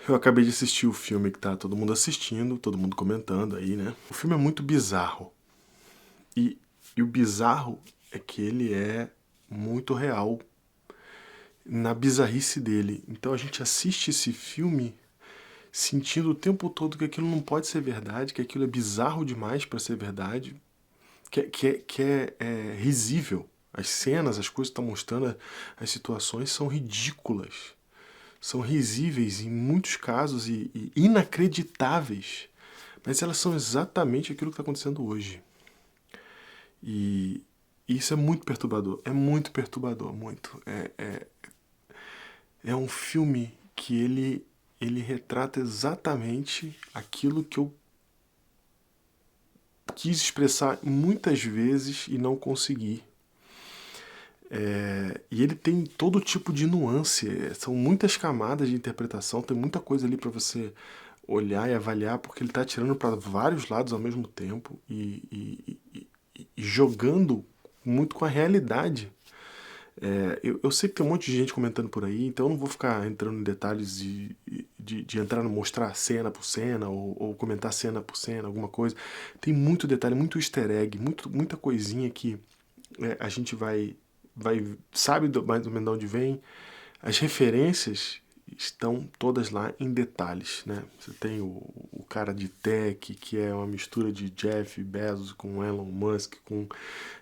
Eu acabei de assistir o filme que tá todo mundo assistindo, todo mundo comentando aí, né? O filme é muito bizarro. E, e o bizarro é que ele é muito real na bizarrice dele. Então a gente assiste esse filme sentindo o tempo todo que aquilo não pode ser verdade, que aquilo é bizarro demais para ser verdade, que é risível. As cenas, as coisas que estão mostrando, as situações são ridículas. São risíveis em muitos casos e inacreditáveis. Mas elas são exatamente aquilo que está acontecendo hoje. E isso é muito perturbador. É muito perturbador, muito. É um filme que ele retrata exatamente aquilo que eu quis expressar muitas vezes e não consegui. E ele tem todo tipo de nuance, são muitas camadas de interpretação, tem muita coisa ali para você olhar e avaliar, porque ele está tirando para vários lados ao mesmo tempo e jogando muito com a realidade. Eu sei que tem um monte de gente comentando por aí, então eu não vou ficar entrando em detalhes de entrar no mostrar cena por cena ou comentar cena por cena, alguma coisa. Tem muito detalhe, muito easter egg, muita coisinha que a gente sabe mais ou menos de onde vem. As referências estão todas lá em detalhes, né? Você tem o cara de tech, que é uma mistura de Jeff Bezos com Elon Musk, com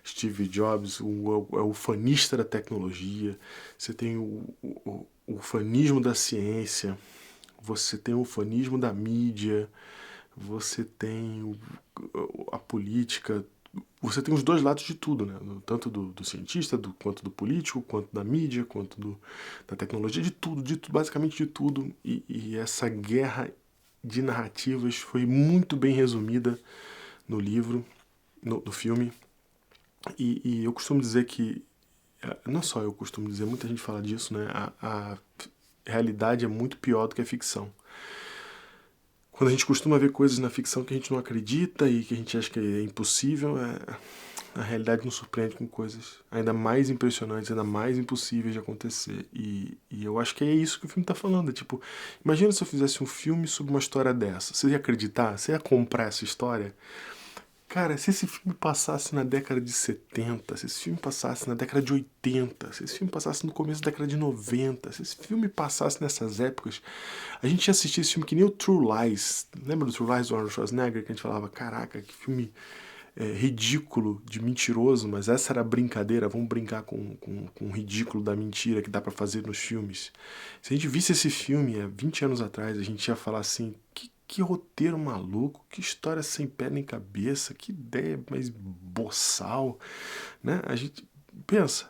Steve Jobs, é o fanista da tecnologia. Você tem o fanismo da ciência, você tem o fanismo da mídia, você tem a política, você tem os dois lados de tudo, né? Tanto do cientista, quanto do político, quanto da mídia, quanto da tecnologia, de tudo, basicamente de tudo. E essa guerra de narrativas foi muito bem resumida no livro, no filme. E eu costumo dizer que, não só eu costumo dizer, muita gente fala disso, né? A realidade é muito pior do que a ficção. Quando a gente costuma ver coisas na ficção que a gente não acredita e que a gente acha que é impossível, a realidade nos surpreende com coisas ainda mais impressionantes, ainda mais impossíveis de acontecer. E eu acho que é isso que o filme está falando. Tipo, imagina se eu fizesse um filme sobre uma história dessa. Você ia acreditar? Você ia comprar essa história? Cara, se esse filme passasse na década de 70, se esse filme passasse na década de 80, se esse filme passasse no começo da década de 90, se esse filme passasse nessas épocas, a gente ia assistir esse filme que nem o True Lies. Lembra do True Lies do Arnold Schwarzenegger? Que a gente falava, caraca, que filme ridículo, de mentiroso, mas essa era a brincadeira, vamos brincar com o ridículo da mentira que dá pra fazer nos filmes. Se a gente visse esse filme há 20 anos atrás, a gente ia falar assim, que roteiro maluco, que história sem pé nem cabeça, que ideia mais boçal, né? A gente pensa,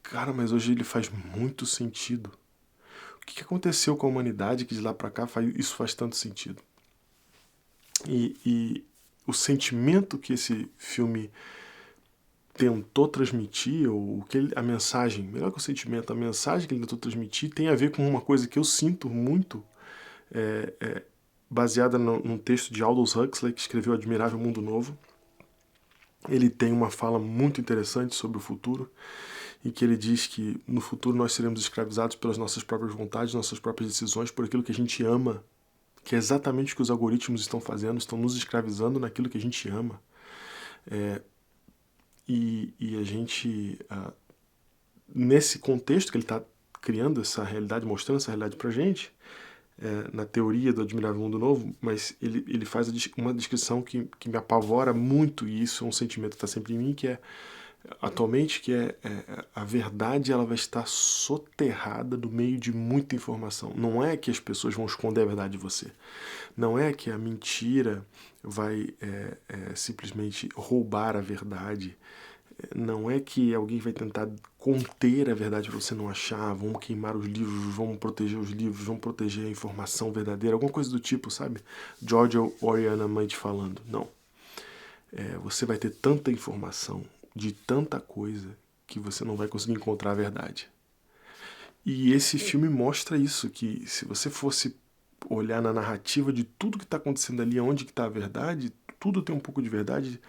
cara, mas hoje ele faz muito sentido. O que aconteceu com a humanidade que de lá pra cá isso faz tanto sentido? E o sentimento que esse filme tentou transmitir, ou a mensagem, melhor que o sentimento, a mensagem que ele tentou transmitir tem a ver com uma coisa que eu sinto muito, baseada num texto de Aldous Huxley, que escreveu Admirável Mundo Novo. Ele tem uma fala muito interessante sobre o futuro, em que ele diz que no futuro nós seremos escravizados pelas nossas próprias vontades, nossas próprias decisões, por aquilo que a gente ama, que é exatamente o que os algoritmos estão fazendo, estão nos escravizando naquilo que a gente ama. E a gente, nesse contexto que ele está criando essa realidade, mostrando essa realidade pra gente, na teoria do Admirável Mundo Novo, mas ele faz uma descrição que me apavora muito, e isso é um sentimento que está sempre em mim, que é, atualmente, que a verdade ela vai estar soterrada no meio de muita informação. Não é que as pessoas vão esconder a verdade de você. Não é que a mentira vai simplesmente roubar a verdade. Não é que alguém vai tentar conter a verdade para você não achar, vamos queimar os livros, vamos proteger os livros, vamos proteger a informação verdadeira, alguma coisa do tipo, sabe? George Oriana Mate falando. Não. Você vai ter tanta informação de tanta coisa que você não vai conseguir encontrar a verdade. E esse filme mostra isso, que se você fosse olhar na narrativa de tudo que está acontecendo ali, onde que está a verdade, tudo tem um pouco de verdade,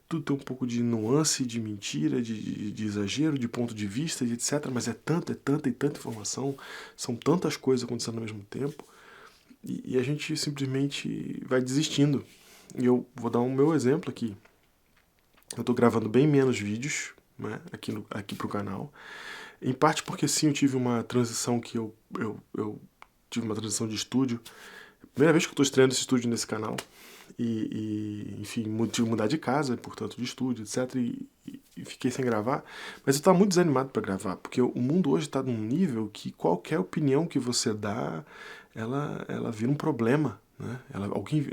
tudo tem um pouco de nuance, de mentira, de exagero, de ponto de vista, etc. Mas é tanta e tanta informação, são tantas coisas acontecendo ao mesmo tempo, e a gente simplesmente vai desistindo. E eu vou dar o meu exemplo aqui. Eu tô gravando bem menos vídeos, né, aqui pro canal. Em parte porque sim, eu tive uma transição que eu tive uma transição de estúdio. Primeira vez que eu tô estreando esse estúdio nesse canal. Enfim, tive que mudar de casa, portanto, de estúdio, etc. E fiquei sem gravar. Mas eu tava muito desanimado para gravar, porque o mundo hoje tá num nível que qualquer opinião que você dá, ela vira um problema, né?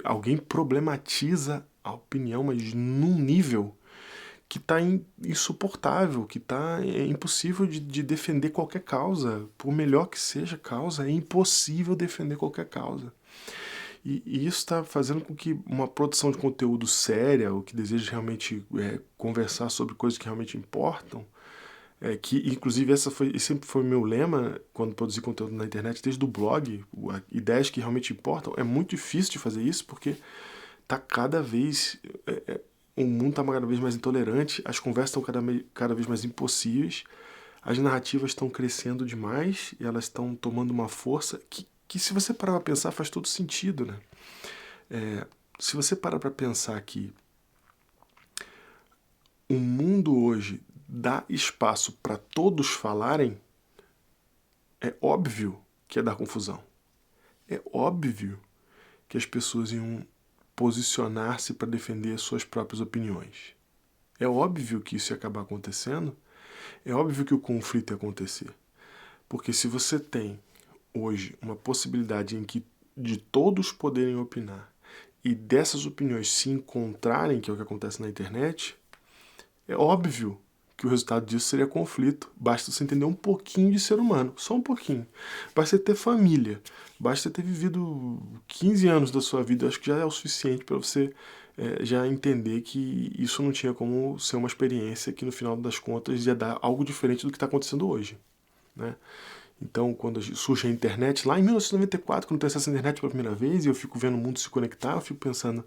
Alguém problematiza a opinião, mas num nível que está insuportável, que está impossível de defender qualquer causa. Por melhor que seja a causa, é impossível defender qualquer causa. E isso está fazendo com que uma produção de conteúdo séria, ou que deseja realmente conversar sobre coisas que realmente importam, que inclusive esse sempre foi o meu lema quando produzi conteúdo na internet, desde o blog, ideias que realmente importam. É muito difícil de fazer isso porque tá cada vez o mundo está cada vez mais intolerante, as conversas estão cada vez mais impossíveis, as narrativas estão crescendo demais e elas estão tomando uma força que se você parar para pensar faz todo sentido, né? Se você parar para pensar que o mundo hoje dá espaço para todos falarem, é óbvio que ia dar confusão. É óbvio que as pessoas iam posicionar-se para defender suas próprias opiniões. É óbvio que isso ia acabar acontecendo, é óbvio que o conflito ia acontecer. Porque se você tem hoje uma possibilidade em que de todos poderem opinar e dessas opiniões se encontrarem, que é o que acontece na internet, é óbvio que o resultado disso seria conflito. Basta você entender um pouquinho de ser humano, só um pouquinho. Basta ter família, basta ter vivido 15 anos da sua vida, acho que já é o suficiente para você já entender que isso não tinha como ser uma experiência que no final das contas ia dar algo diferente do que está acontecendo hoje, né? Então, quando surge a internet, lá em 1994, quando eu tenho acesso à internet pela primeira vez, e eu fico vendo o mundo se conectar, eu fico pensando,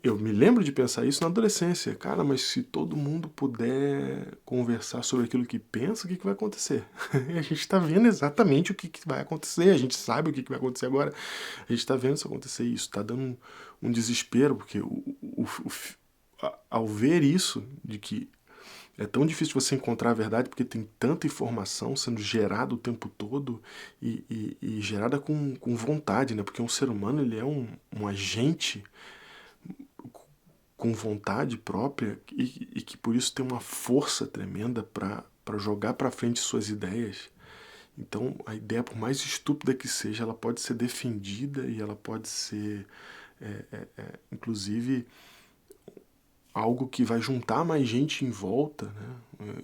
eu me lembro de pensar isso na adolescência. Cara, mas se todo mundo puder conversar sobre aquilo que pensa, o que vai acontecer? E a gente está vendo exatamente o que vai acontecer, a gente sabe o que vai acontecer agora, a gente está vendo isso acontecer, isso está dando um desespero, porque ao ver isso, de que é tão difícil você encontrar a verdade porque tem tanta informação sendo gerada o tempo todo e gerada com vontade, né? Porque um ser humano, ele é um agente com vontade própria e que por isso tem uma força tremenda para jogar para frente suas ideias. Então, a ideia, por mais estúpida que seja, ela pode ser defendida e ela pode ser, inclusive, algo que vai juntar mais gente em volta, né?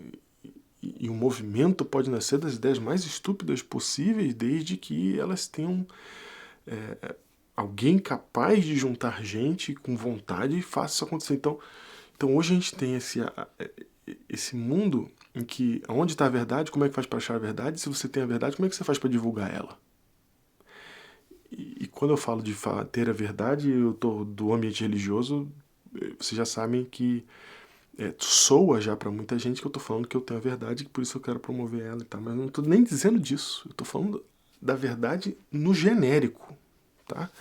E um movimento pode nascer das ideias mais estúpidas possíveis, desde que elas tenham alguém capaz de juntar gente com vontade e faça isso acontecer. Então hoje a gente tem esse mundo em que, onde está a verdade, como é que faz para achar a verdade? Se você tem a verdade, como é que você faz para divulgar ela? E quando eu falo de ter a verdade, eu tô do ambiente religioso, vocês já sabem que soa já para muita gente que eu tô falando que eu tenho a verdade, que por isso eu quero promover ela e tal. Mas eu não tô nem dizendo disso. Eu tô falando da verdade no genérico, tá?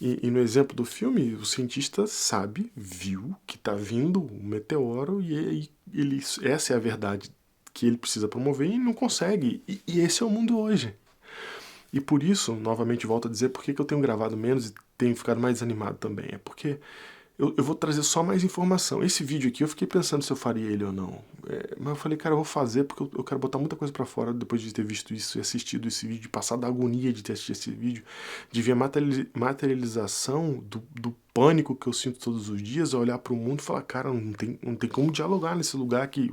E no exemplo do filme, o cientista sabe, viu que está vindo um meteoro e essa é a verdade que ele precisa promover e não consegue. E esse é o mundo hoje. E por isso, novamente volto a dizer, por que eu tenho gravado menos e tenho ficado mais desanimado também. É porque eu vou trazer só mais informação. Esse vídeo aqui eu fiquei pensando se eu faria ele ou não. Mas eu falei, cara, eu vou fazer porque eu quero botar muita coisa pra fora depois de ter visto isso e assistido esse vídeo, de passar da agonia de ter assistido esse vídeo, de ver a materialização do pânico que eu sinto todos os dias, a olhar pro mundo e falar, cara, não tem como dialogar nesse lugar que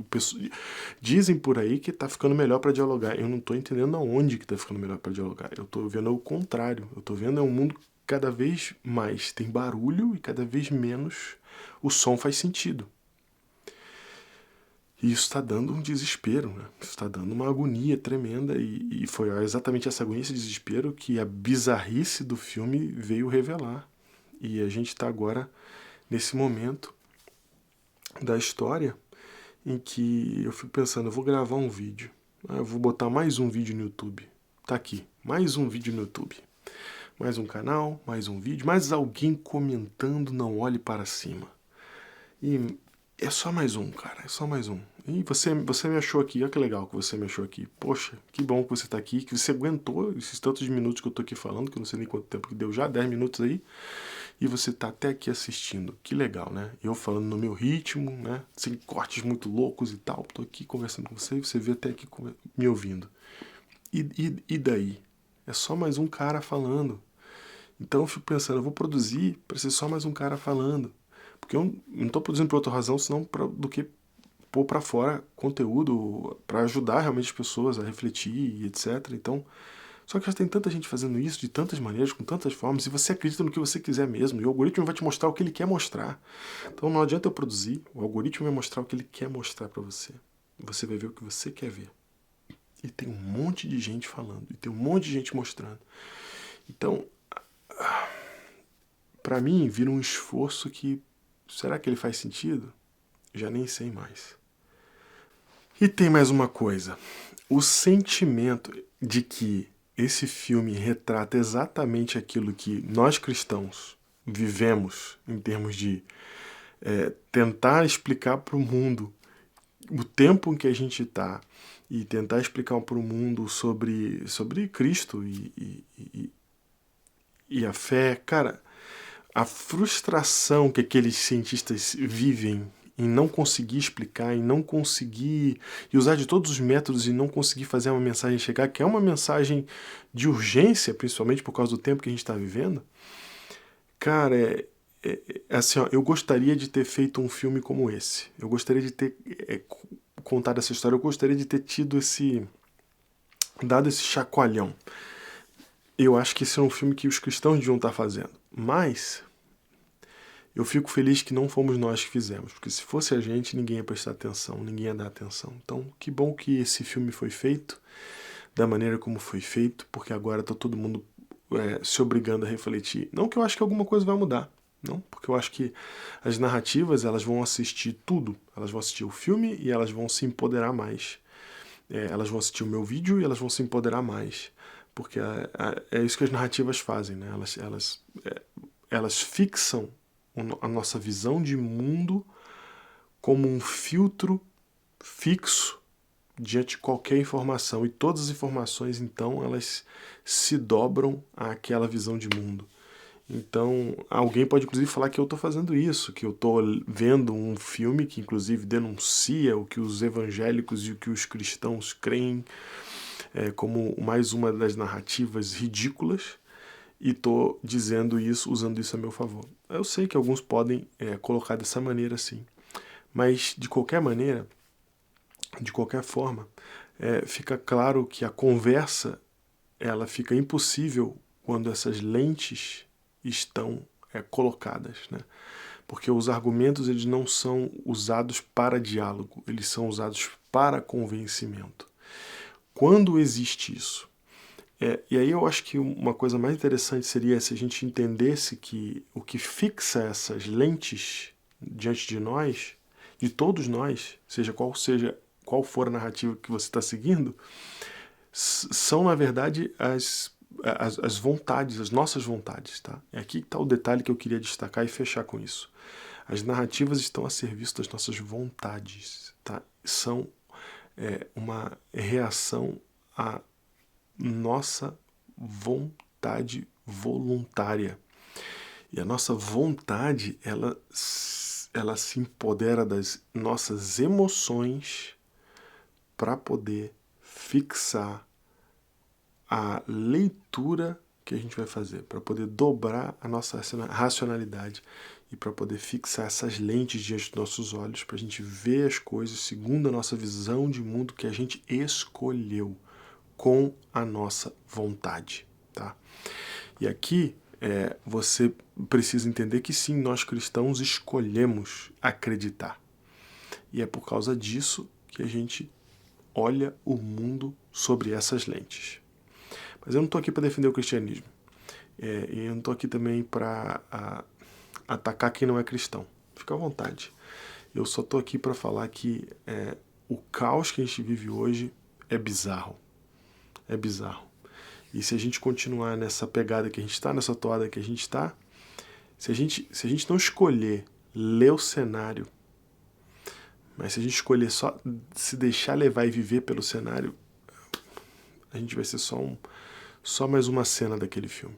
dizem por aí que tá ficando melhor pra dialogar. Eu não tô entendendo aonde que tá ficando melhor pra dialogar. Eu tô vendo o contrário. Eu tô vendo um mundo cada vez mais tem barulho e cada vez menos o som faz sentido. E isso está dando um desespero, né? Isso está dando uma agonia tremenda e foi exatamente essa agonia, esse desespero que a bizarrice do filme veio revelar. E a gente está agora nesse momento da história em que eu fico pensando, eu vou gravar um vídeo, eu vou botar mais um vídeo no YouTube. Tá aqui, mais um vídeo no YouTube. mais um canal, mais um vídeo, mais alguém comentando, não olhe para cima. E é só mais um, cara, é só mais um. E você me achou aqui, olha que legal que você me achou aqui. Poxa, que bom que você tá aqui, que você aguentou esses tantos minutos que eu tô aqui falando, que eu não sei nem quanto tempo que deu já, 10 minutos aí. E você tá até aqui assistindo, que legal, né? Eu falando no meu ritmo, né? Sem cortes muito loucos e tal. Tô aqui conversando com você e você vê até aqui me ouvindo. E daí? É só mais um cara falando. Então eu fico pensando, eu vou produzir para ser só mais um cara falando. Porque eu não estou produzindo por outra razão, senão do que pôr para fora conteúdo para ajudar realmente as pessoas a refletir e etc. Então, só que já tem tanta gente fazendo isso de tantas maneiras, com tantas formas, e você acredita no que você quiser mesmo, e o algoritmo vai te mostrar o que ele quer mostrar. Então não adianta eu produzir, o algoritmo vai mostrar o que ele quer mostrar para você. Você vai ver o que você quer ver. E tem um monte de gente falando, e tem um monte de gente mostrando. Então, para mim, vira um esforço que, será que ele faz sentido? Já nem sei mais. E tem mais uma coisa. O sentimento de que esse filme retrata exatamente aquilo que nós cristãos vivemos em termos de tentar explicar para o mundo o tempo em que a gente está e tentar explicar para o mundo sobre Cristo e a fé. Cara, a frustração que aqueles cientistas vivem em não conseguir explicar, em não conseguir e usar de todos os métodos e não conseguir fazer uma mensagem chegar, que é uma mensagem de urgência, principalmente por causa do tempo que a gente está vivendo. Cara, assim, ó, eu gostaria de ter feito um filme como esse. Eu gostaria de ter contado essa história. Eu gostaria de ter tido dado esse chacoalhão. Eu acho que esse é um filme que os cristãos deviam estar fazendo. Mas eu fico feliz que não fomos nós que fizemos, porque se fosse a gente, ninguém ia prestar atenção, ninguém ia dar atenção. Então, que bom que esse filme foi feito, da maneira como foi feito, porque agora está todo mundo se obrigando a refletir. Não que eu acho que alguma coisa vai mudar, não, porque eu acho que as narrativas, elas vão assistir tudo. Elas vão assistir o filme e elas vão se empoderar mais. Elas vão assistir o meu vídeo e elas vão se empoderar mais. Porque é isso que as narrativas fazem, né? Elas fixam a nossa visão de mundo como um filtro fixo diante de qualquer informação. E todas as informações, então, elas se dobram àquela visão de mundo. Então, alguém pode inclusive falar que eu estou fazendo isso, que eu estou vendo um filme que inclusive denuncia o que os evangélicos e o que os cristãos creem como mais uma das narrativas ridículas, e estou dizendo isso, usando isso a meu favor. Eu sei que alguns podem colocar dessa maneira assim, mas de qualquer maneira, de qualquer forma, fica claro que a conversa ela fica impossível quando essas lentes estão colocadas, né? Porque os argumentos eles não são usados para diálogo, eles são usados para convencimento. Quando existe isso, e aí eu acho que uma coisa mais interessante seria se a gente entendesse que o que fixa essas lentes diante de nós, de todos nós, seja qual for a narrativa que você está seguindo, são na verdade as vontades, as nossas vontades. Tá? É aqui que está o detalhe que eu queria destacar e fechar com isso. As narrativas estão a serviço das nossas vontades. Tá? São uma reação à nossa vontade voluntária. E a nossa vontade, ela se empodera das nossas emoções para poder fixar a leitura que a gente vai fazer, para poder dobrar a nossa racionalidade e para poder fixar essas lentes diante dos nossos olhos, para a gente ver as coisas segundo a nossa visão de mundo que a gente escolheu com a nossa vontade. Tá? E aqui você precisa entender que sim, nós cristãos escolhemos acreditar. E é por causa disso que a gente olha o mundo sobre essas lentes. Mas eu não estou aqui para defender o cristianismo. E eu não estou aqui também para atacar quem não é cristão. Fica à vontade. Eu só estou aqui para falar que o caos que a gente vive hoje é bizarro. É bizarro. E se a gente continuar nessa pegada que a gente está, nessa toada que a gente está, se a gente não escolher ler o cenário, mas se a gente escolher só se deixar levar e viver pelo cenário, a gente vai ser só mais uma cena daquele filme.